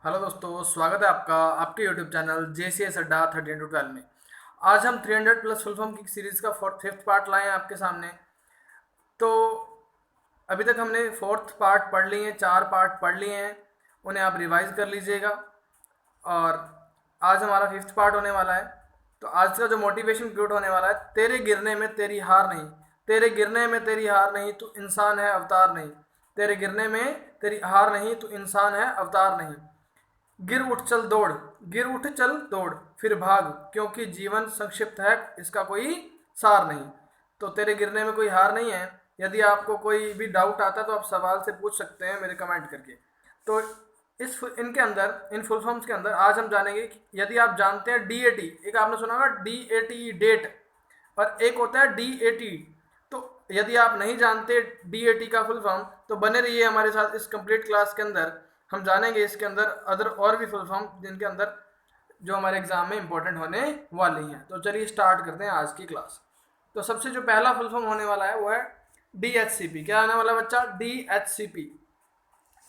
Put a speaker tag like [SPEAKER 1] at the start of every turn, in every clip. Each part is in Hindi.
[SPEAKER 1] हेलो दोस्तों, स्वागत है आपका आपके यूट्यूब चैनल JCS अड्डा 13 to 12 में। आज हम 300 प्लस फुल फॉर्म की सीरीज़ का फिफ्थ पार्ट लाए हैं आपके सामने। तो अभी तक हमने फोर्थ पार्ट पढ़ लिए हैं, 4 पार्ट पढ़ लिए हैं, उन्हें आप रिवाइज कर लीजिएगा। और आज हमारा फिफ्थ पार्ट होने वाला है। तो आज का जो मोटिवेशन क्यूट होने वाला है, तेरे गिरने में तेरी हार नहीं, तेरे गिरने में तेरी हार नहीं, तू इंसान है अवतार नहीं। तेरे गिरने में तेरी हार नहीं, तू इंसान है अवतार नहीं। गिर उठ चल दौड़, गिर उठ चल दौड़, फिर भाग, क्योंकि जीवन संक्षिप्त है, इसका कोई सार नहीं। तो तेरे गिरने में कोई हार नहीं है। यदि आपको कोई भी डाउट आता है तो आप सवाल से पूछ सकते हैं मेरे कमेंट करके। तो इनके अंदर, इन फुल फॉर्म्स के अंदर आज हम जानेंगे कि यदि आप जानते हैं DAT, एक आपने सुना होगा DAT डेट, और एक होता है DAT। तो यदि आप नहीं जानते DAT का फुल फॉर्म तो बने रहिए हमारे साथ इस कंप्लीट क्लास के अंदर। हम जानेंगे इसके अंदर अदर और भी फुल फॉर्म जिनके अंदर जो हमारे एग्जाम में इंपॉर्टेंट होने वाली हैं। तो चलिए स्टार्ट करते हैं आज की क्लास। तो सबसे जो पहला फुल फॉर्म होने वाला है वो है DHCP। क्या आने वाला बच्चा? DHCP।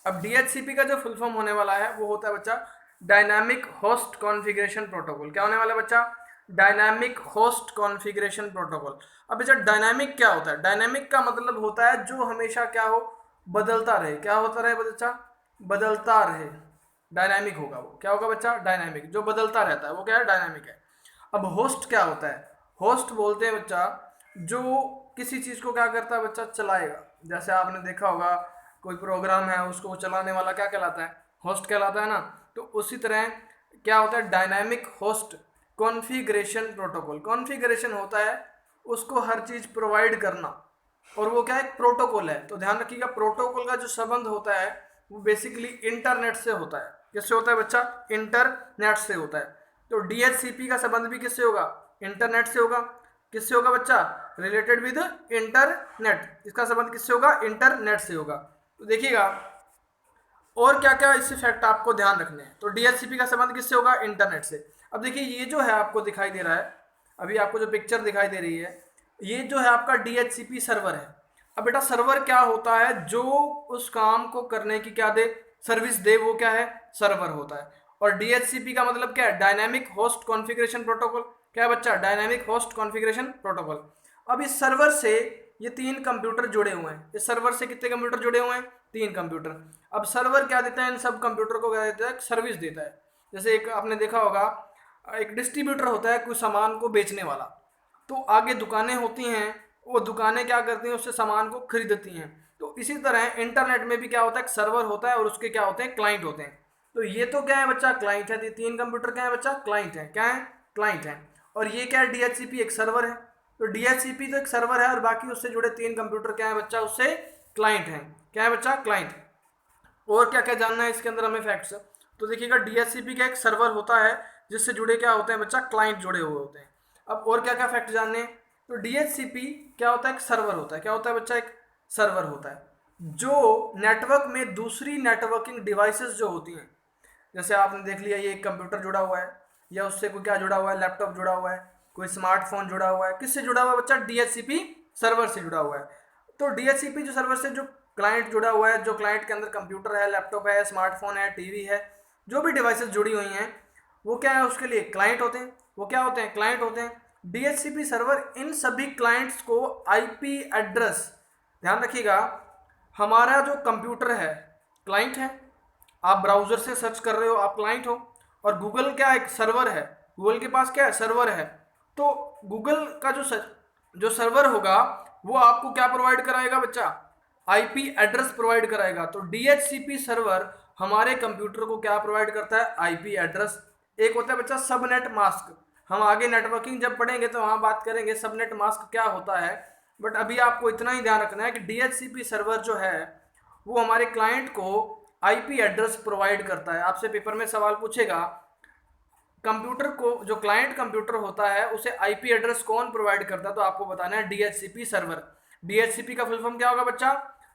[SPEAKER 1] अब DHCP का जो फुल फॉर्म होने वाला है वो होता है बच्चा डायनामिक होस्ट कॉन्फ़िगरेशन प्रोटोकॉल। क्या होने वाला है बच्चा? Dynamic host configuration protocol. अब बच्चा डायनामिक क्या होता है? डायनामिक का मतलब होता है जो हमेशा क्या हो, बदलता रहे। क्या होता रहे बच्चा? बदलता रहे। डायनामिक होगा वो। क्या होगा बच्चा? डायनामिक, जो बदलता रहता है वो क्या है? डायनामिक है। अब होस्ट क्या होता है? होस्ट बोलते हैं बच्चा जो किसी चीज़ को क्या करता है बच्चा? चलाएगा। जैसे आपने देखा होगा कोई प्रोग्राम है, उसको चलाने वाला क्या कहलाता है? होस्ट कहलाता है ना। तो उसी तरह क्या होता है? Dynamic host configuration protocol. Configuration होता है उसको हर चीज़ प्रोवाइड करना, और वो क्या है? एक प्रोटोकॉल है। तो ध्यान रखिएगा, प्रोटोकॉल का जो संबंध होता है वो बेसिकली इंटरनेट से होता है। किससे होता है बच्चा? इंटरनेट से होता है। तो DHCP का संबंध भी किससे होगा? इंटरनेट से होगा। किससे होगा बच्चा? Related with internet. इसका संबंध किससे होगा? इंटरनेट से होगा। तो देखिएगा और क्या क्या इससे फैक्ट आपको ध्यान रखने हैं। तो DHCP का संबंध किससे होगा? इंटरनेट से। अब देखिए ये जो है आपको दिखाई दे रहा है, अभी आपको जो पिक्चर दिखाई दे रही है, ये जो है आपका DHCP सर्वर है। अब बेटा सर्वर क्या होता है? जो उस काम को करने की क्या दे, सर्विस दे, वो क्या है? सर्वर होता है। और DHCP का मतलब क्या है? Dynamic host configuration protocol. क्या है बच्चा? Dynamic host configuration protocol. अब इस सर्वर से ये 3 कंप्यूटर जुड़े हुए हैं। इस सर्वर से कितने कंप्यूटर जुड़े हुए हैं? 3 कंप्यूटर। अब सर्वर क्या देता है? इन सब कंप्यूटर को क्या देता है? सर्विस देता है। जैसे एक आपने देखा होगा, एक डिस्ट्रीब्यूटर होता है कोई सामान को बेचने वाला। तो आगे दुकानें होती हैं, वो दुकानें क्या करती हैं? उससे सामान को खरीदती हैं। तो इसी तरह इंटरनेट में भी क्या होता है? एक सर्वर होता है और उसके क्या होते हैं? क्लाइंट होते हैं। तो ये तो क्या है बच्चा? क्लाइंट है। 3 कंप्यूटर क्या है बच्चा? क्लाइंट है। क्या है? क्लाइंट है। और ये क्या है? DHCP एक सर्वर है। तो DHCP तो एक सर्वर है और बाकी उससे जुड़े 3 कंप्यूटर क्या है बच्चा? उससे क्लाइंट है। क्या है बच्चा? क्लाइंट। और क्या क्या जानना है इसके अंदर हमें फैक्ट्स? तो देखिएगा DHCP का एक सर्वर होता है जिससे जुड़े क्या होते हैं बच्चा? क्लाइंट जुड़े हुए होते हैं। अब और क्या क्या फैक्ट जानने हैं? तो DHCP क्या होता है? एक सर्वर होता है। क्या होता है बच्चा? एक सर्वर होता है जो नेटवर्क में दूसरी नेटवर्किंग डिवाइसेस जो होती हैं, जैसे आपने देख लिया ये एक कंप्यूटर जुड़ा हुआ है, या उससे कोई क्या जुड़ा हुआ है? लैपटॉप जुड़ा हुआ है, कोई स्मार्टफोन जुड़ा हुआ है। किससे जुड़ा हुआ है बच्चा? DHCP सर्वर से जुड़ा हुआ है। तो DHCP जो सर्वर से जो क्लाइंट जुड़ा हुआ है, जो क्लाइंट के अंदर कंप्यूटर है, लैपटॉप है, स्मार्टफोन है, टीवी है, जो भी डिवाइसेस जुड़ी हुई हैं वो क्या है? उसके लिए क्लाइंट होते हैं। वो क्या होते हैं? क्लाइंट होते हैं। DHCP सर्वर इन सभी क्लाइंट्स को IP एड्रेस, ध्यान रखिएगा, हमारा जो कंप्यूटर है क्लाइंट है, आप ब्राउजर से सर्च कर रहे हो, आप क्लाइंट हो। और गूगल क्या? एक सर्वर है। गूगल के पास क्या है? सर्वर है। तो गूगल का जो सर्वर होगा वो आपको क्या प्रोवाइड कराएगा बच्चा? IP एड्रेस प्रोवाइड कराएगा। तो DHCP सर्वर हमारे कंप्यूटर को क्या प्रोवाइड करता है? IP address. एक होता है बच्चा सबनेट मास्क। हम आगे नेटवर्किंग जब पढ़ेंगे तो वहां बात करेंगे सबनेट मास्क क्या होता है। बट अभी आपको इतना ही ध्यान रखना है कि DHCP सर्वर जो है वो हमारे क्लाइंट को IP एड्रेस प्रोवाइड करता है। आपसे पेपर में सवाल पूछेगा, कंप्यूटर को, जो क्लाइंट कंप्यूटर होता है उसे IP एड्रेस कौन प्रोवाइड करता है? तो आपको बताना है DHCP सर्वर। DHCP का फुल फॉर्म क्या होगा बच्चा?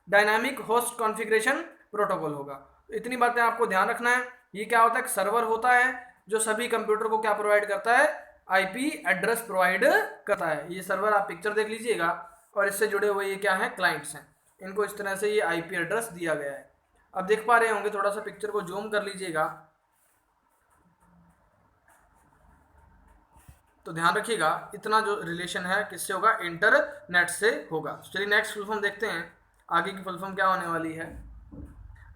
[SPEAKER 1] डायनामिक होस्ट कॉन्फ़िगरेशन प्रोटोकॉल होगा। तो इतनी बातें आपको ध्यान रखना है। ये क्या होता है? सर्वर होता है जो सभी कंप्यूटर को क्या प्रोवाइड करता है? IP एड्रेस प्रोवाइड करता है। ये सर्वर आप पिक्चर देख लीजिएगा, और इससे जुड़े हुए ये क्या है? क्लाइंट्स हैं। इनको इस तरह से ये IP एड्रेस दिया गया है। अब देख पा रहे होंगे, थोड़ा सा पिक्चर को जूम कर लीजिएगा तो ध्यान रखिएगा इतना जो रिलेशन है किससे होगा, इंटरनेट से होगा। चलिए नेक्स्ट फुल फॉर्म देखते हैं, आगे की फुल फॉर्म क्या होने वाली है।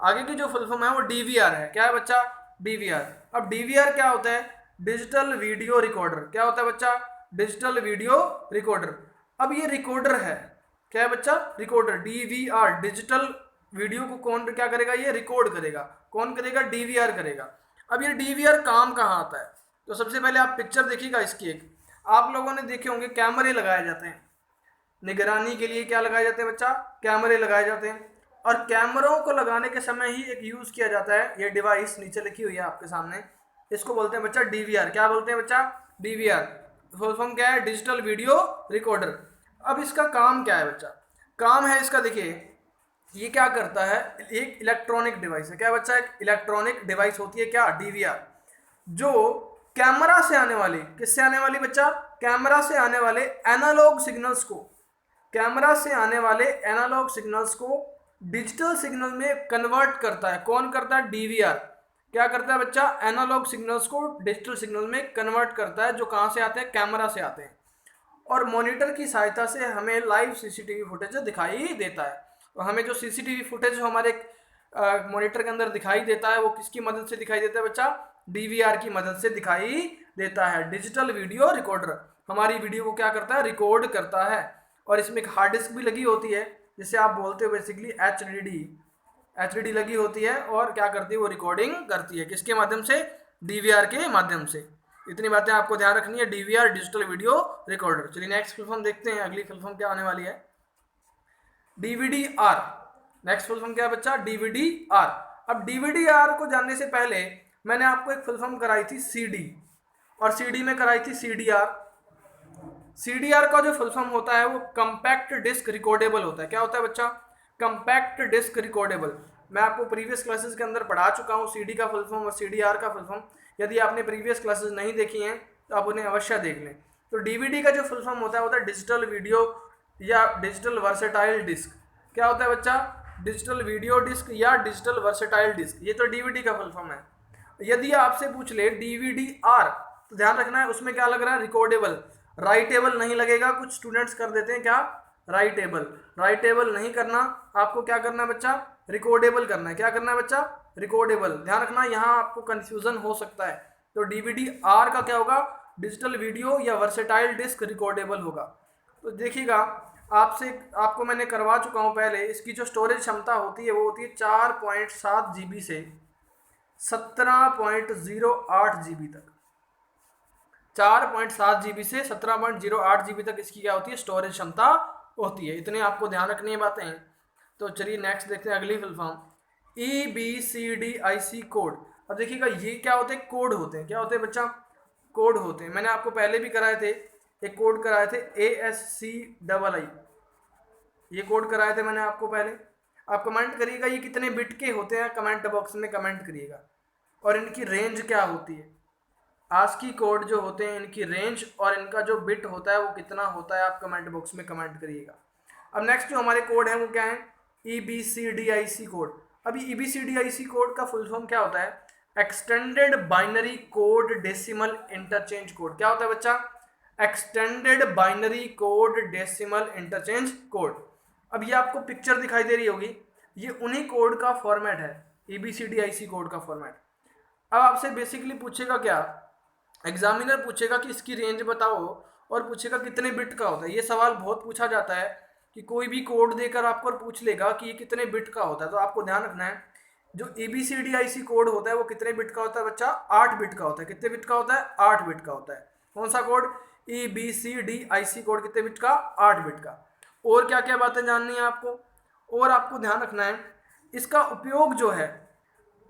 [SPEAKER 1] आगे की जो फुल फॉर्म है वो डीवीआर है। क्या है बच्चा, डीवीआर। अब डीवीआर क्या होता है, डिजिटल वीडियो रिकॉर्डर। क्या होता है बच्चा, डिजिटल वीडियो रिकॉर्डर। अब ये रिकॉर्डर है, क्या है बच्चा, रिकॉर्डर, डीवीआर। डिजिटल वीडियो को कौन क्या करेगा, ये रिकॉर्ड करेगा। कौन करेगा, डीवीआर करेगा। अब ये डीवीआर काम कहाँ आता है, तो सबसे पहले आप पिक्चर देखिएगा इसकी एक। आप लोगों ने देखे होंगे कैमरे लगाए जाते हैं निगरानी के लिए। क्या लगाए जाते हैं बच्चा, कैमरे लगाए जाते हैं। और कैमरों को लगाने के समय ही एक यूज किया जाता है ये डिवाइस, नीचे लिखी हुई है आपके सामने, इसको बोलते हैं बच्चा डीवीआर। क्या बोलते हैं बच्चा, डीवीआर। फुल फॉर्म क्या है, डिजिटल वीडियो रिकॉर्डर। अब इसका काम क्या है बच्चा, काम है इसका, देखिए ये क्या करता है, एक इलेक्ट्रॉनिक डिवाइस है। क्या बच्चा, एक इलेक्ट्रॉनिक डिवाइस होती है क्या, डीवीआर, जो कैमरा से आने वाली, किससे आने वाली बच्चा, कैमरा से आने वाले एनालॉग सिग्नल्स को, कैमरा से आने वाले एनालॉग सिग्नल्स को डिजिटल सिग्नल में कन्वर्ट करता है। कौन करता है, डीवीआर। क्या करता है बच्चा, एनालॉग सिग्नल्स को डिजिटल सिग्नल में कन्वर्ट करता है, जो कहाँ से आते हैं, कैमरा से आते हैं। और मॉनिटर की सहायता से हमें लाइव सीसीटीवी फुटेज दिखाई देता है। तो हमें जो सीसीटीवी फुटेज हमारे मॉनिटर के अंदर दिखाई देता है वो किसकी मदद से दिखाई देता है बच्चा, डीवीआर की मदद से दिखाई देता है। डिजिटल वीडियो रिकॉर्डर हमारी वीडियो को क्या करता है, रिकॉर्ड करता है। और इसमें एक हार्ड डिस्क भी लगी होती है, जिसे आप बोलते हो बेसिकली एचडीडी लगी होती है। और क्या करती है, वो रिकॉर्डिंग करती है, किसके माध्यम से, डीवीआर के माध्यम से। इतनी बातें आपको ध्यान रखनी है, डीवीआर डिजिटल वीडियो रिकॉर्डर। चलिए नेक्स्ट फुल फॉर्म देखते हैं, अगली फुल फॉर्म क्या आने वाली है, डीवीडी-आर। नेक्स्ट फुल फॉर्म क्या है बच्चा, डीवीडी-आर। अब डीवीडी-आर को जानने से पहले मैंने आपको एक फुल फॉर्म कराई थी सीडी, और सीडी में कराई थी सीडीआर। सीडीआर का जो फुल फॉर्म होता है वो कंपैक्ट डिस्क रिकॉर्डेबल होता है। क्या होता है बच्चा, कंपैक्ट डिस्क रिकॉर्डेबल। मैं आपको प्रीवियस क्लासेस के अंदर पढ़ा चुका हूँ सीडी का फुल फॉर्म और सीडीआर का फुल फॉर्म। यदि आपने प्रीवियस क्लासेस नहीं देखी हैं तो आप उन्हें अवश्य देख लें। तो डीवीडी का जो फुल फॉर्म होता है डिजिटल वीडियो या डिजिटल वर्सेटाइल डिस्क। क्या होता है बच्चा, डिजिटल वीडियो डिस्क या डिजिटल वर्सेटाइल डिस्क, ये तो डीवीडी का फुल फॉर्म है। यदि आपसे पूछ ले डीवीडी-आर तो ध्यान रखना है उसमें क्या लग रहा है, रिकॉर्डेबल। राइटेबल नहीं लगेगा, कुछ स्टूडेंट्स कर देते हैं क्या, राइटेबल। राइटेबल नहीं करना, आपको क्या करना है बच्चा, रिकॉर्डेबल करना है। क्या करना है बच्चा, रिकॉर्डेबल। ध्यान रखना यहाँ आपको कंफ्यूजन हो सकता है। तो डीवीडी-आर का क्या होगा, डिजिटल वीडियो या वर्सेटाइल डिस्क रिकॉर्डेबल होगा। तो देखिएगा आपको मैंने करवा चुका हूँ पहले, इसकी जो स्टोरेज क्षमता होती है वो होती है 4.7 GB से 17.08 GB तक। 4.7 GB से 17.08 GB तक इसकी क्या होती है, स्टोरेज क्षमता होती है। इतने आपको ध्यान रखनी है बातें। तो चलिए नेक्स्ट देखते हैं अगली फुल फॉर्म, EBCDIC कोड। अब देखिएगा ये क्या होते हैं, कोड होते हैं। क्या होते हैं बच्चा, कोड होते हैं। मैंने आपको पहले भी कराए थे, एक कोड कराए थे ASCII, ये कोड कराए थे मैंने आपको पहले। आप कमेंट करिएगा ये कितने बिट के होते हैं, कमेंट बॉक्स में कमेंट करिएगा। और इनकी रेंज क्या होती है, ASCII कोड जो होते हैं इनकी रेंज और इनका जो बिट होता है वो कितना होता है, आप कमेंट बॉक्स में कमेंट करिएगा। अब नेक्स्ट जो हमारे कोड है वो क्या है, EBCDIC कोड। अभी EBCDIC कोड का फुल फॉर्म क्या होता है, extended binary code decimal interchange code. क्या होता है बच्चा, extended binary code decimal interchange code. अब ये आपको पिक्चर दिखाई दे रही होगी, ये उन्हीं कोड का फॉर्मेट है, EBCDIC कोड का फॉर्मेट। अब आपसे बेसिकली पूछेगा क्या, एग्जामिनर पूछेगा कि इसकी रेंज बताओ और पूछेगा कितने बिट का होता है। ये सवाल बहुत पूछा जाता है कि कोई भी कोड देकर आपको पूछ लेगा कि ये कितने बिट का होता है। तो आपको ध्यान रखना है जो EBCDIC कोड होता है वो कितने बिट का होता है बच्चा, 8 बिट का होता है। कितने बिट का होता है, 8 बिट का होता है। कौन सा कोड, EBCDIC कोड कितने बिट का, 8 बिट का। और क्या क्या बातें जाननी है आपको, और आपको ध्यान रखना है इसका उपयोग जो है,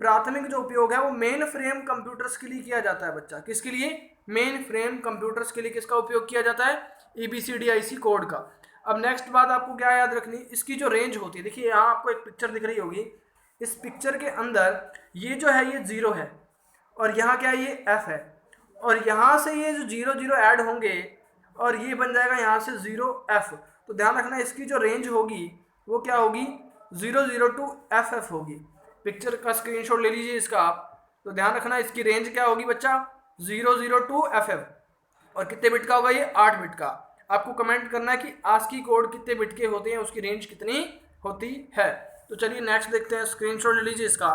[SPEAKER 1] प्राथमिक जो उपयोग है वो मेन फ्रेम कंप्यूटर्स के लिए किया जाता है बच्चा। किसके लिए, मेन फ्रेम कंप्यूटर्स के लिए किसका उपयोग किया जाता है, EBCDIC कोड का। अब नेक्स्ट बात आपको क्या याद रखनी, इसकी जो रेंज होती है, देखिए यहाँ आपको एक पिक्चर दिख रही होगी, इस पिक्चर के अंदर ये जो है ये 0 है और यहाँ क्या है ये F है, और यहाँ से ये जो 0 0 ऐड होंगे और ये बन जाएगा यहाँ से 0F। तो ध्यान रखना इसकी जो रेंज होगी वो क्या होगी, 0 0 to FF होगी। पिक्चर का स्क्रीनशॉट ले लीजिए इसका आप। तो ध्यान रखना इसकी रेंज क्या होगी बच्चा, 0 0 to FF। और कितने बिट का होगा ये? 8 बिट का। आपको कमेंट करना है कि आस्की कोड कितने बिट के होते हैं, उसकी रेंज कितनी होती है। तो चलिए नेक्स्ट देखते हैं, स्क्रीनशॉट ले लीजिए इसका।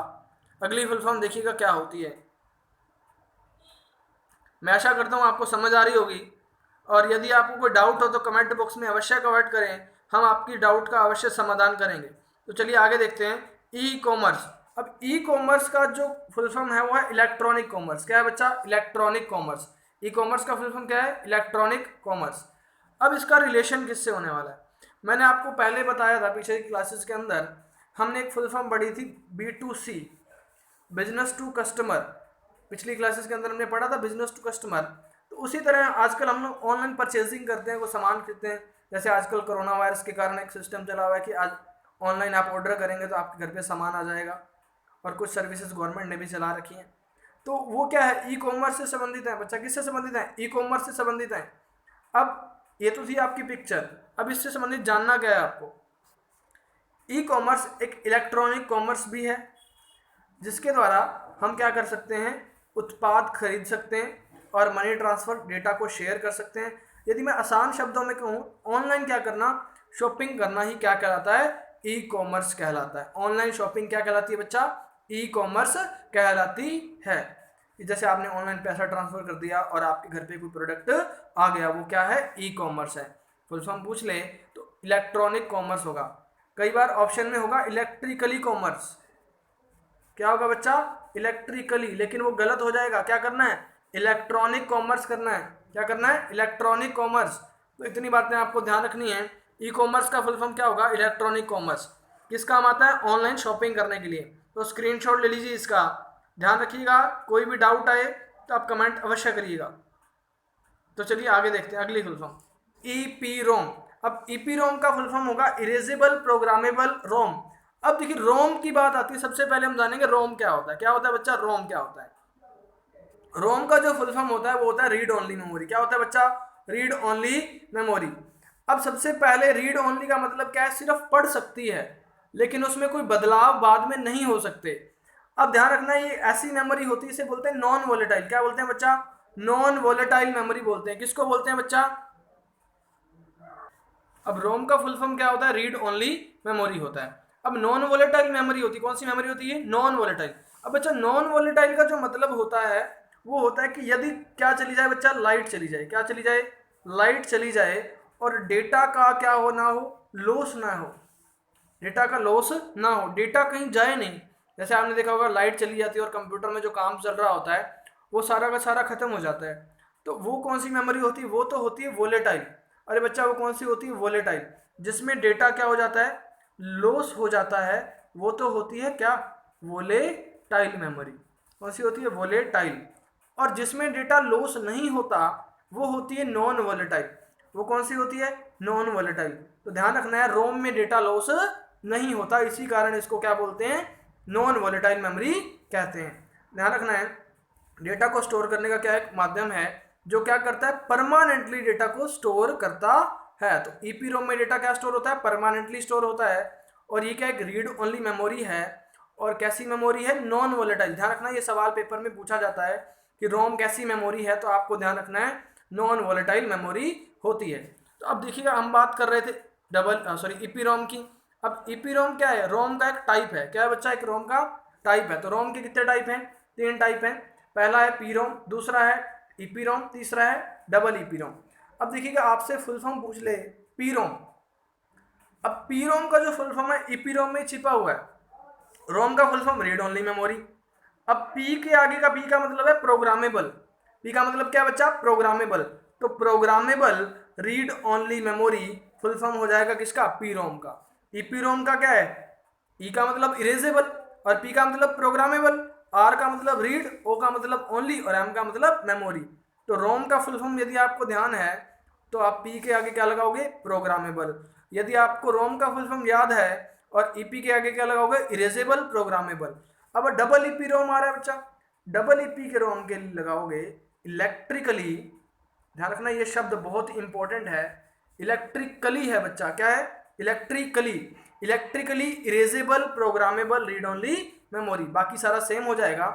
[SPEAKER 1] अगली फुल फॉर्म देखिएगा क्या होती है। मैं आशा करता हूँ आपको समझ आ रही होगी, और यदि आपको कोई डाउट हो तो कमेंट बॉक्स में अवश्य कमेंट करें, हम आपकी डाउट का अवश्य समाधान करेंगे। तो चलिए आगे देखते हैं, ई कॉमर्स। अब ई कॉमर्स का जो फुल फॉर्म है वो है इलेक्ट्रॉनिक कॉमर्स। क्या है बच्चा? Electronic commerce. ई कॉमर्स का फुल फॉर्म क्या है? Electronic commerce. अब इसका रिलेशन किससे होने वाला है? मैंने आपको पहले बताया था पिछले क्लासेस के अंदर, हमने एक फुल फॉर्म पढ़ी थी B2C, बिजनेस टू कस्टमर। पिछली क्लासेस के अंदर हमने पढ़ा था बिजनेस टू कस्टमर। तो उसी तरह आजकल हम लोग ऑनलाइन परचेजिंग करते हैं, वो सामान खरीदते हैं। जैसे आजकल कोरोना वायरस के कारण एक सिस्टम चला हुआ है कि आज ऑनलाइन आप ऑर्डर करेंगे तो आपके घर पे सामान आ जाएगा, और कुछ सर्विसेज गवर्नमेंट ने भी चला रखी हैं। तो वो क्या है? ई कॉमर्स से संबंधित है बच्चा। किससे संबंधित है? ई कॉमर्स से संबंधित है। अब ये तो थी आपकी पिक्चर, अब इससे संबंधित जानना क्या है आपको? ई कॉमर्स एक इलेक्ट्रॉनिक कॉमर्स भी है, जिसके द्वारा हम क्या कर सकते हैं? उत्पाद खरीद सकते हैं और मनी ट्रांसफर डेटा को शेयर कर सकते हैं। यदि मैं आसान शब्दों में कहूँ, ऑनलाइन क्या करना, शॉपिंग करना ही क्या कहलाता है? ई कॉमर्स कहलाता है। ऑनलाइन शॉपिंग क्या कहलाती है बच्चा? ई कॉमर्स कहलाती है। जैसे आपने ऑनलाइन पैसा ट्रांसफर कर दिया और आपके घर पे कोई प्रोडक्ट आ गया, वो क्या है? ई कॉमर्स है। फुल फॉर्म पूछ ले तो इलेक्ट्रॉनिक कॉमर्स होगा। कई बार ऑप्शन में होगा इलेक्ट्रिकली कॉमर्स। क्या होगा बच्चा? इलेक्ट्रिकली, लेकिन वो गलत हो जाएगा। क्या करना है? इलेक्ट्रॉनिक कॉमर्स करना है। क्या करना है? Electronic commerce. तो इतनी बातें आपको ध्यान रखनी है। ई कॉमर्स का फुल फॉर्म क्या होगा? Electronic commerce. किस काम आता है? ऑनलाइन शॉपिंग करने के लिए। तो स्क्रीनशॉट ले लीजिए इसका, ध्यान रखिएगा। कोई भी डाउट आए तो आप कमेंट अवश्य करिएगा। तो चलिए आगे देखते हैं अगली फुल फॉर्म, ईपी रोम। अब ईपी रोम का फुल फॉर्म होगा इरेजेबल प्रोग्रामेबल रोम। अब देखिए रोम की बात आती है, सबसे पहले हम जानेंगे रोम क्या होता है। क्या होता है बच्चा? रोम क्या होता है? रोम का जो फुल फॉर्म होता है वो होता है रीड ओनली मेमोरी। क्या होता है बच्चा? Read only memory. अब सबसे पहले रीड ओनली का मतलब क्या है? सिर्फ पढ़ सकती है, लेकिन उसमें कोई बदलाव बाद में नहीं हो सकते। अब ध्यान रखना, ये ऐसी मेमोरी होती है, इसे बोलते हैं नॉन वोलेटाइल। क्या बोलते हैं बच्चा? नॉन वोलेटाइल मेमोरी बोलते हैं। किसको बोलते हैं बच्चा? अब रोम का फुल फॉर्म क्या होता है? रीड ओनली मेमोरी होता है। अब नॉन वोलेटाइल मेमोरी होती है, कौन सी मेमोरी होती है? Non volatile. अब बच्चा नॉन वोलेटाइल का जो मतलब होता है वो होता है कि यदि क्या चली जाए बच्चा? लाइट चली जाए। क्या चली जाए? लाइट चली जाए, और डेटा का क्या हो ना हो? लॉस ना हो। डेटा का लॉस ना हो, डेटा कहीं जाए नहीं। जैसे आपने देखा होगा लाइट चली जाती है और कंप्यूटर में जो काम चल रहा होता है वो सारा का सारा खत्म हो जाता है। तो वो कौन सी मेमोरी होती है? वो तो होती है वोलेटाइल। अरे बच्चा वो कौन सी होती है? वोलेटाइल। जिसमें डेटा क्या हो जाता है? लॉस हो जाता है। वो तो होती है क्या? Volatile memory. कौन सी होती है? वोलेटाइल। और जिसमें डेटा लॉस नहीं होता वो होती है नॉन वोलेटाइल। वो कौन सी होती है? Non volatile. तो ध्यान रखना है, रोम में डेटा लॉस नहीं होता, इसी कारण इसको क्या बोलते हैं? नॉन वोलेटाइल मेमोरी कहते हैं। ध्यान रखना है, डेटा को स्टोर करने का क्या एक माध्यम है जो क्या करता है? परमानेंटली डेटा को स्टोर करता है। तो ईपी रोम में डेटा क्या स्टोर होता है? परमानेंटली स्टोर होता है। और ये क्या एक रीड ओनली मेमोरी है। और कैसी मेमोरी है? Non volatile. ध्यान रखना, ये सवाल पेपर में पूछा जाता है कि रोम कैसी मेमोरी है, तो आपको ध्यान रखना है नॉन वोलेटाइल मेमोरी होती है। तो अब देखिएगा, हम बात कर रहे थे ईपी रोम की। अब ईपी रोम क्या है? रोम का एक टाइप है। क्या है बच्चा? एक रोम का टाइप है। तो रोम के कितने टाइप हैं? 3 टाइप हैं। पहला है पी रोम, दूसरा है ईपी रोम, तीसरा है डबल ईपी रोम। अब देखिएगा, आपसे फुल फॉर्म पूछ ले पी रोम। अब पी रोम का जो फुल फॉर्म है ईपी रोम में छिपा हुआ है। रोम का full form read only memory. अब पी के आगे का पी का मतलब है प्रोग्रामेबल। पी का मतलब क्या बच्चा? प्रोग्रामेबल। तो programmable read only memory full form हो जाएगा किसका? पी रोम का। ईपी रोम का क्या है? ई का मतलब इरेजेबल और पी का मतलब प्रोग्रामेबल। आर का मतलब रीड, ओ का मतलब ओनली और एम का मतलब मेमोरी। तो रोम का फुल फॉर्म यदि आपको ध्यान है तो आप पी के आगे क्या लगाओगे? प्रोग्रामेबल। यदि आपको रोम का फुल फॉर्म याद है और ईपी के आगे क्या लगाओगे? Erasable programmable. अब डबल ईपी रोम आ रहा है बच्चा, डबल ईपी के रोम के लिए लगाओगे इलेक्ट्रिकली। ध्यान रखना, ये शब्द बहुत इंपॉर्टेंट है। इलेक्ट्रिकली है बच्चा। क्या है? Electrically. Electrically erasable programmable read only memory. बाकी सारा सेम हो जाएगा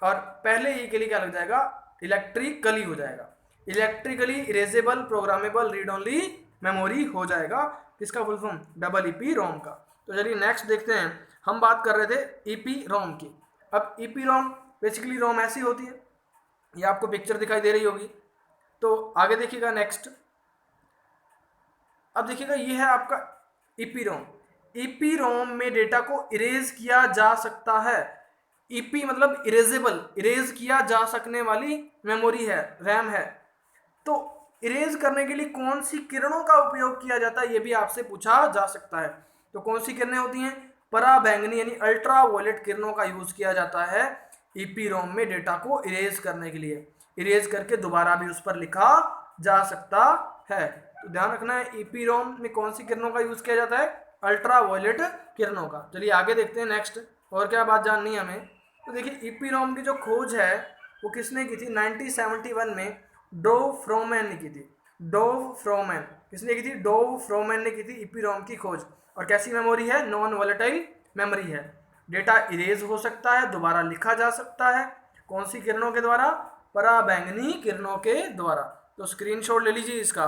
[SPEAKER 1] और पहले ई के लिए क्या लग जाएगा? इलेक्ट्रिकली हो जाएगा। Electrically erasable programmable read only memory हो जाएगा। किसका फुल फॉर्म? डबल ईपी रोम का। तो चलिए नेक्स्ट देखते हैं। हम बात कर रहे थे ईपी रोम की। अब ईपी रोम बेसिकली रोम ऐसी होती है, ये आपको पिक्चर दिखाई दे रही होगी। तो आगे देखिएगा नेक्स्ट। अब देखिएगा ये है आपका ईपी रोम। ईपी रोम में डेटा को इरेज किया जा सकता है। ईपी मतलब इरेजेबल, इरेज किया जा सकने वाली मेमोरी है, रैम है। तो इरेज करने के लिए कौन सी किरणों का उपयोग किया जाता है, ये भी आपसे पूछा जा सकता है। तो कौन सी किरणें होती हैं? पराबैंगनी यानी अल्ट्रावायलेट किरणों का यूज किया जाता है ईपी रोम में डेटा को इरेज करने के लिए। इरेज करके दोबारा भी उस पर लिखा जा सकता है। तो ध्यान रखना है ईपी रोम में कौन सी किरणों का यूज किया जाता है? अल्ट्रावायलेट किरणों का। चलिए आगे देखते हैं नेक्स्ट। और क्या बात जाननी है हमें? तो देखिए ईपी रोम की जो खोज है वो किसने की थी? 1971 में डोव फ्रोमैन ने की थी। डोव फ्रोमैन किसने की थी? डोव फ्रोमैन ने की थी ईपी रोम की खोज। और कैसी मेमोरी है? नॉन वोलेटाइल मेमोरी है। डेटा इरेज हो सकता है, दोबारा लिखा जा सकता है। कौन सी किरणों के द्वारा? पराबैंगनी किरणों के द्वारा। तो स्क्रीनशॉट ले लीजिए इसका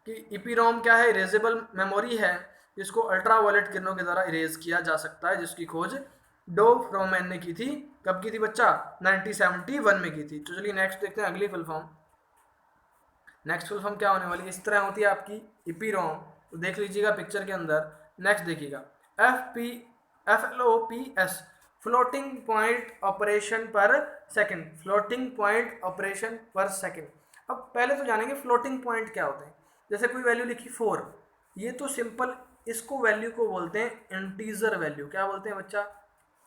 [SPEAKER 1] कि ईपी रोम क्या है? इरेजेबल मेमोरी है जिसको अल्ट्रावायलेट किरणों के द्वारा इरेज किया जा सकता है, जिसकी खोज डोव फ्रोमैन ने की थी। कब की थी बच्चा? 1971 में की थी। तो चलिए नेक्स्ट देखते हैं अगली full form. Next full form क्या होने वाली है? इस तरह होती है आपकी ईपी रोम। तो देख लीजिएगा पिक्चर के अंदर। नेक्स्ट देखिएगा FLOPS फ्लोटिंग पॉइंट ऑपरेशन पर सेकंड। फ्लोटिंग पॉइंट ऑपरेशन पर सेकंड। अब पहले तो जानेंगे फ्लोटिंग पॉइंट क्या होते हैं। जैसे कोई वैल्यू लिखी 4, ये तो सिंपल, इसको वैल्यू को बोलते हैं इंटीजर वैल्यू। क्या बोलते हैं बच्चा?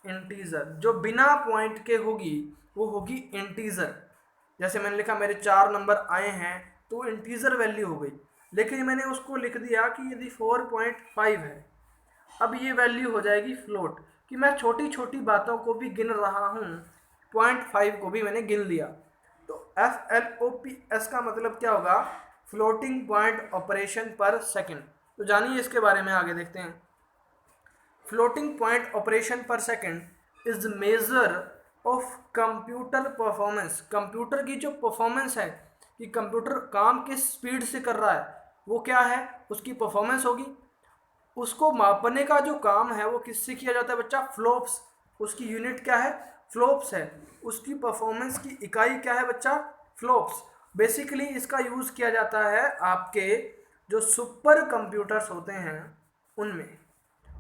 [SPEAKER 1] इंटीजर। जो बिना पॉइंट के होगी वो होगी इंटीजर। जैसे मैंने लिखा मेरे 4 नंबर आए हैं, तो इंटीजर वैल्यू हो गई। लेकिन मैंने उसको लिख दिया कि यदि 4.5 है, अब ये वैल्यू हो जाएगी फ्लोट, कि मैं छोटी छोटी बातों को भी गिन रहा हूँ, 0.5 को भी मैंने गिन लिया। तो FLOPS का मतलब क्या होगा? फ्लोटिंग पॉइंट ऑपरेशन पर सेकंड। तो जानिए इसके बारे में, आगे देखते हैं। फ्लोटिंग पॉइंट ऑपरेशन पर second is measure of computer performance. Computer की जो परफॉर्मेंस है कि कंप्यूटर काम किस स्पीड से कर रहा है, वो क्या है? उसकी परफॉर्मेंस होगी। उसको मापने का जो काम है वो किससे किया जाता है बच्चा? फ्लोप्स। उसकी यूनिट क्या है? फ्लोप्स है। उसकी परफॉर्मेंस की इकाई क्या है बच्चा? फ्लोप्स। बेसिकली इसका यूज़ किया जाता है आपके जो सुपर कंप्यूटर्स होते हैं उनमें।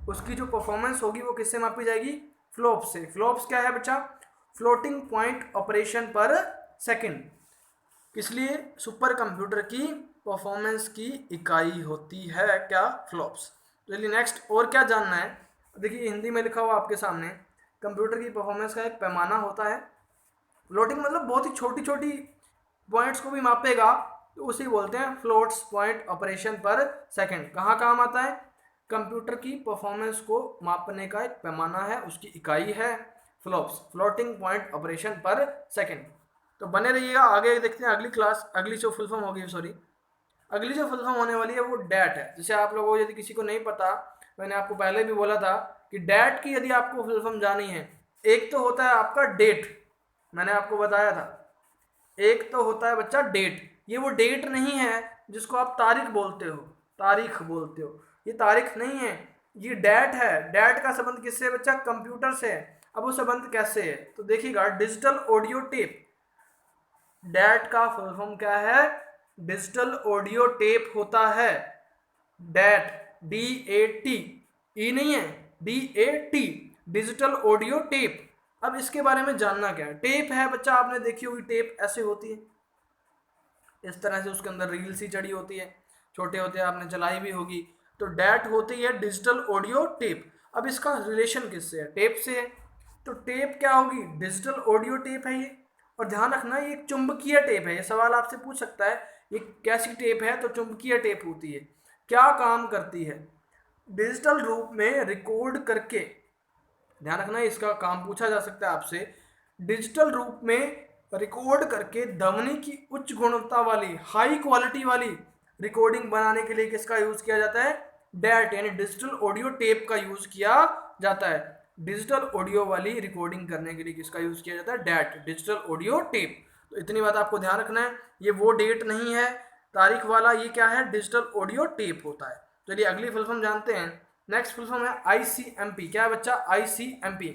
[SPEAKER 1] उसकी जो परफॉर्मेंस होगी वो किससे मापी जाएगी? फ्लोप्स से। फ्लोप्स क्या है बच्चा? फ्लोटिंग पॉइंट ऑपरेशन पर सेकंड। किस लिए? सुपर कंप्यूटर की परफॉर्मेंस की इकाई होती है क्या? फ्लोप्स। चलिए नेक्स्ट और क्या जानना है? देखिए हिंदी में लिखा हुआ आपके सामने, कंप्यूटर की परफॉर्मेंस का एक पैमाना होता है। फ्लोटिंग मतलब बहुत ही छोटी छोटी पॉइंट्स को भी मापेगा, तो उसे बोलते हैं फ्लोट्स पॉइंट ऑपरेशन पर सेकंड। कहाँ काम आता है? कंप्यूटर की परफॉर्मेंस को मापने का एक पैमाना है, उसकी इकाई है फ्लोप्स, फ्लोटिंग पॉइंट ऑपरेशन पर सेकंड। तो बने रहिएगा, आगे देखते हैं अगली क्लास। अगली जो फुल फॉर्म होगी, सॉरी, अगली जो फुल फॉर्म होने वाली है वो डैट है। जैसे आप लोगों को यदि किसी को नहीं पता, मैंने आपको पहले भी बोला था कि डैट की यदि आपको फुल फॉर्म जानी है, एक तो होता है आपका डेट, मैंने आपको बताया था। एक तो होता है बच्चा डेट। ये वो डेट नहीं है जिसको आप तारीख बोलते हो, तारीख बोलते हो, ये तारीख नहीं है, ये डैट है। डैट का संबंध किससे है बच्चा? कंप्यूटर से है। अब वो संबंध कैसे है? तो देखिएगा, डिजिटल ऑडियो टेप। डैट का फुल फॉर्म क्या है? डिजिटल ऑडियो टेप होता है डैट। DAT, ई नहीं है, DAT, डिजिटल ऑडियो टेप। अब इसके बारे में जानना क्या है? टेप है बच्चा, आपने देखी होगी टेप ऐसे होती है, इस तरह से उसके अंदर रील सी चढ़ी होती है, छोटे होते हैं आपने चलाई भी होगी। तो डैट होती है डिजिटल ऑडियो टेप। अब इसका रिलेशन किससे है? टेप से है। तो टेप क्या होगी? डिजिटल ऑडियो टेप है ये। और ध्यान रखना ये एक चुंबकीय टेप है। ये सवाल आपसे पूछ सकता है ये कैसी टेप है? तो चुंबकीय टेप होती है। क्या काम करती है? डिजिटल रूप में रिकॉर्ड करके, ध्यान रखना इसका काम पूछा जा सकता है आपसे, डिजिटल रूप में रिकॉर्ड करके ध्वनि की उच्च गुणवत्ता वाली, हाई क्वालिटी वाली रिकॉर्डिंग बनाने के लिए किसका यूज किया जाता है? डैट, यानी डिजिटल ऑडियो टेप का यूज किया जाता है। डिजिटल ऑडियो वाली रिकॉर्डिंग करने के लिए किसका यूज किया जाता है? That, digital audio tape. तो इतनी बात आपको ध्यान रखना है, ये वो डेट नहीं है तारीख वाला, ये क्या है, डिजिटल ऑडियो टेप होता है। चलिए अगली फुल फॉर्म जानते हैं। नेक्स्ट फुल फॉर्म है ICMP। क्या है बच्चा? ICMP,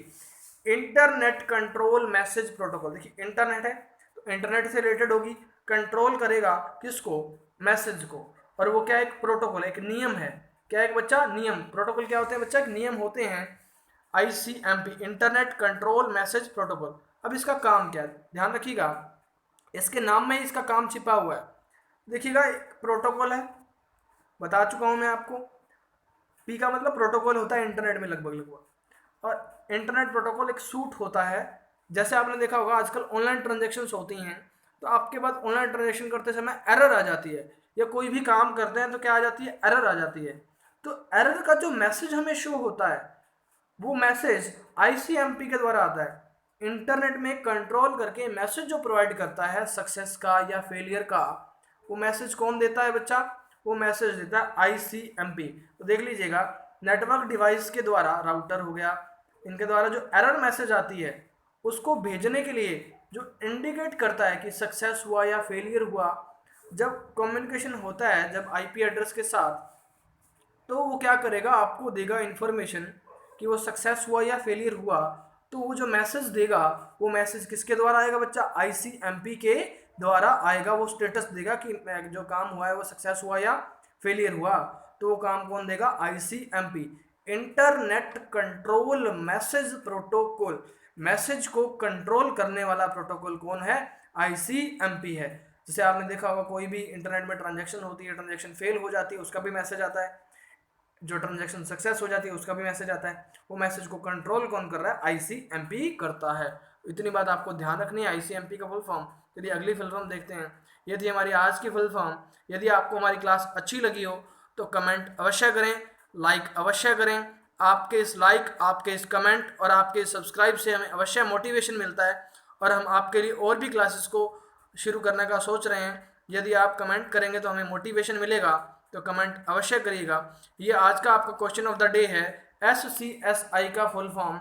[SPEAKER 1] internet control message protocol. देखिए इंटरनेट है तो इंटरनेट से रिलेटेड होगी, कंट्रोल करेगा किसको? मैसेज को। और वो क्या है? एक प्रोटोकॉल, एक नियम है। क्या है एक बच्चा? नियम। प्रोटोकॉल क्या होते हैं बच्चा? एक नियम होते हैं। ICMP, internet control message protocol. अब इसका काम क्या है, ध्यान रखिएगा, इसके नाम में इसका काम छिपा हुआ है। देखिएगा एक प्रोटोकॉल है, बता चुका हूं मैं आपको। पी का मतलब प्रोटोकॉल होता है इंटरनेट में लगभग लगभग, और इंटरनेट प्रोटोकॉल एक सूट होता है। जैसे आपने देखा होगा आजकल ऑनलाइन ट्रांजेक्शन्स होती हैं, तो आपके पास ऑनलाइन ट्रांजेक्शन करते समय एरर आ जाती है, या कोई भी काम करते हैं तो क्या आ जाती है? एरर आ जाती है। तो एरर का जो मैसेज हमें शो होता है, वो मैसेज ICMP के द्वारा आता है। इंटरनेट में कंट्रोल करके मैसेज जो प्रोवाइड करता है सक्सेस का या फेलियर का, वो मैसेज कौन देता है बच्चा? वो मैसेज देता है ICMP। तो देख लीजिएगा, नेटवर्क डिवाइस के द्वारा, राउटर हो गया, इनके द्वारा जो एरर मैसेज आती है उसको भेजने के लिए जो इंडिकेट करता है कि सक्सेस हुआ या फेलियर हुआ, जब कम्युनिकेशन होता है जब IP एड्रेस के साथ, तो वो क्या करेगा? आपको देगा इन्फॉर्मेशन कि वो सक्सेस हुआ या फेलियर हुआ। तो वो जो मैसेज देगा, वो मैसेज किसके द्वारा आएगा बच्चा? ICMP के द्वारा आएगा। वो स्टेटस देगा कि जो काम हुआ है वो सक्सेस हुआ या फेलियर हुआ। तो वो काम कौन देगा? ICMP, internet control message protocol. Message को कंट्रोल करने वाला प्रोटोकॉल कौन है? ICMP है। जैसे आपने देखा होगा कोई भी इंटरनेट में ट्रांजैक्शन होती है, ट्रांजैक्शन फेल हो जाती है, उसका भी मैसेज आता है। जो ट्रांजैक्शन सक्सेस हो जाती है उसका भी मैसेज आता है। वो मैसेज को कंट्रोल कौन कर रहा है? ICMP करता है। इतनी बात आपको ध्यान रखनी है, ICMP का फुल फॉर्म। यदि अगली फुल फॉर्म देखते हैं, ये थी हमारी आज की फुल फॉर्म। यदि आपको हमारी क्लास अच्छी लगी हो तो कमेंट अवश्य करें, लाइक अवश्य करें। आपके इस लाइक, आपके इस कमेंट और आपके इस सब्सक्राइब से हमें अवश्य मोटिवेशन मिलता है, और हम आपके लिए और भी क्लासेस को शुरू करने का सोच रहे हैं। यदि आप कमेंट करेंगे तो हमें मोटिवेशन मिलेगा, तो कमेंट अवश्य करिएगा। ये आज का आपका क्वेश्चन ऑफ द डे है, SCSI का फुल फॉर्म।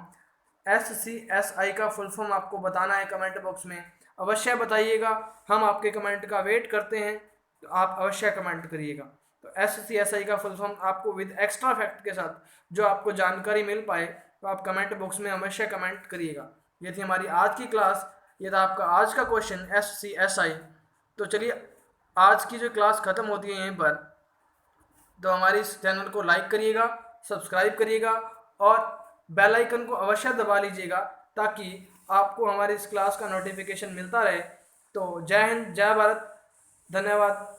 [SPEAKER 1] SCSI का फुल फॉर्म आपको बताना है कमेंट बॉक्स में, अवश्य बताइएगा। हम आपके कमेंट का वेट करते हैं, तो आप अवश्य कमेंट करिएगा। तो SCSI का फुल फॉर्म आपको विद एक्स्ट्रा फैक्ट के साथ जो आपको जानकारी मिल पाए, तो आप कमेंट बॉक्स में अवश्य कमेंट करिएगा। ये थी हमारी आज की क्लास, ये था आपका आज का क्वेश्चन SCSI। तो चलिए आज की जो क्लास ख़त्म होती है यहीं पर। तो हमारे इस चैनल को लाइक करिएगा, सब्सक्राइब करिएगा, और बेल आइकन को अवश्य दबा लीजिएगा, ताकि आपको हमारे इस क्लास का नोटिफिकेशन मिलता रहे। तो जय हिंद, जय भारत, धन्यवाद।